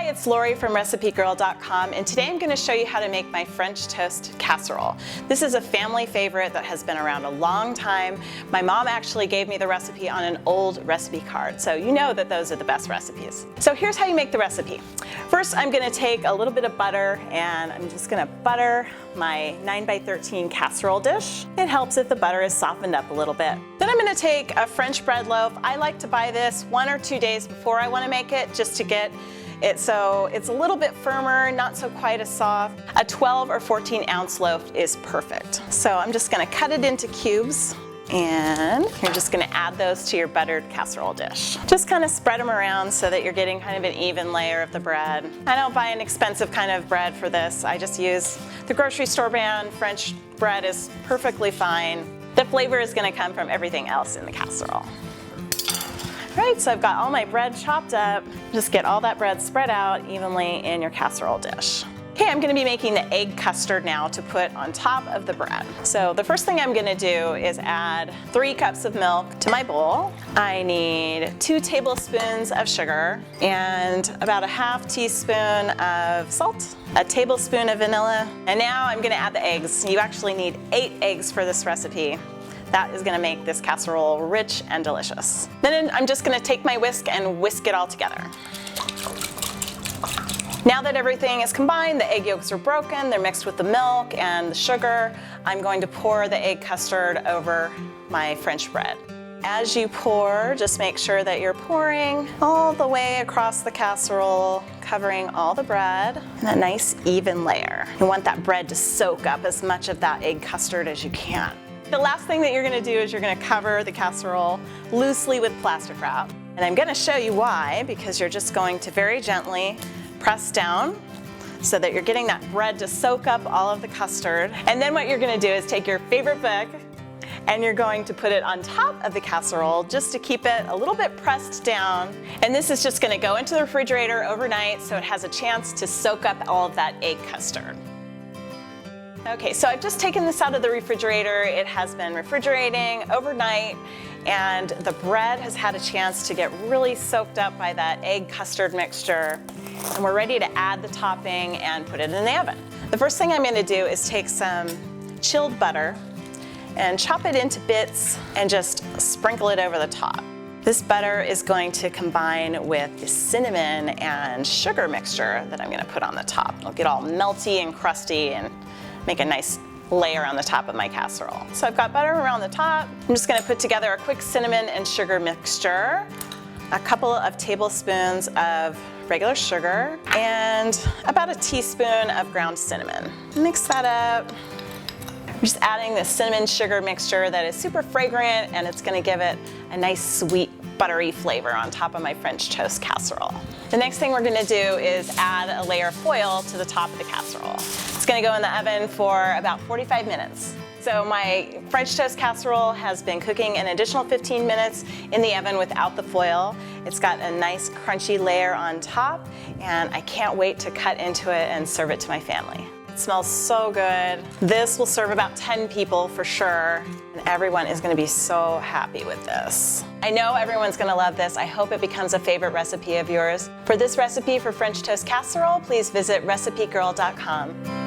Hi, it's Lori from RecipeGirl.com, and today I'm going to show you how to make my French toast casserole. This is a family favorite that has been around a long time. My mom actually gave me the recipe on an old recipe card, so you know that those are the best recipes. So here's how you make the recipe. First, I'm going to take a little bit of butter, and I'm just going to butter my 9x13 casserole dish. It helps if the butter is softened up a little bit. Then I'm going to take a French bread loaf. I like to buy this 1 or 2 days before I want to make it, just to get it so it's a little bit firmer, not so quite as soft. A 12 or 14 ounce loaf is perfect. So I'm just going to cut it into cubes, and you're just going to add those to your buttered casserole dish. Just kind of spread them around so that you're getting kind of an even layer of the bread. I don't buy an expensive kind of bread for this. I just use the grocery store brand. French bread is perfectly fine. The flavor is going to come from everything else in the casserole. Right, so I've got all my bread chopped up. Just get all that bread spread out evenly in your casserole dish. Okay, I'm gonna be making the egg custard now to put on top of the bread. So the first thing I'm gonna do is add 3 cups of milk to my bowl. I need 2 tablespoons of sugar and about a ½ teaspoon of salt, a tablespoon of vanilla, and now I'm gonna add the eggs. You actually need 8 eggs for this recipe. That is going to make this casserole rich and delicious. Then I'm just going to take my whisk and whisk it all together. Now that everything is combined, the egg yolks are broken, they're mixed with the milk and the sugar, I'm going to pour the egg custard over my French bread. As you pour, just make sure that you're pouring all the way across the casserole, covering all the bread in a nice even layer. You want that bread to soak up as much of that egg custard as you can. The last thing that you're going to do is you're going to cover the casserole loosely with plastic wrap. And I'm going to show you why, because you're just going to very gently press down so that you're getting that bread to soak up all of the custard. And then what you're going to do is take your favorite book and you're going to put it on top of the casserole just to keep it a little bit pressed down. And this is just going to go into the refrigerator overnight so it has a chance to soak up all of that egg custard. Okay, so I've just taken this out of the refrigerator. It has been refrigerating overnight, and the bread has had a chance to get really soaked up by that egg custard mixture. And we're ready to add the topping and put it in the oven. The first thing I'm going to do is take some chilled butter and chop it into bits and just sprinkle it over the top. This butter is going to combine with the cinnamon and sugar mixture that I'm going to put on the top. It'll get all melty and crusty and make a nice layer on the top of my casserole. So I've got butter around the top. I'm just going to put together a quick cinnamon and sugar mixture, a couple of tablespoons of regular sugar, and about a teaspoon of ground cinnamon. Mix that up. I'm just adding this cinnamon sugar mixture that is super fragrant, and it's going to give it a nice sweet buttery flavor on top of my French toast casserole. The next thing we're going to do is add a layer of foil to the top of the casserole. It's going to go in the oven for about 45 minutes. So my French toast casserole has been cooking an additional 15 minutes in the oven without the foil. It's got a nice crunchy layer on top, and I can't wait to cut into it and serve it to my family. It smells so good. This will serve about 10 people for sure, and everyone is going to be so happy with this. I know everyone's going to love this. I hope it becomes a favorite recipe of yours. For this recipe for French toast casserole, please visit RecipeGirl.com.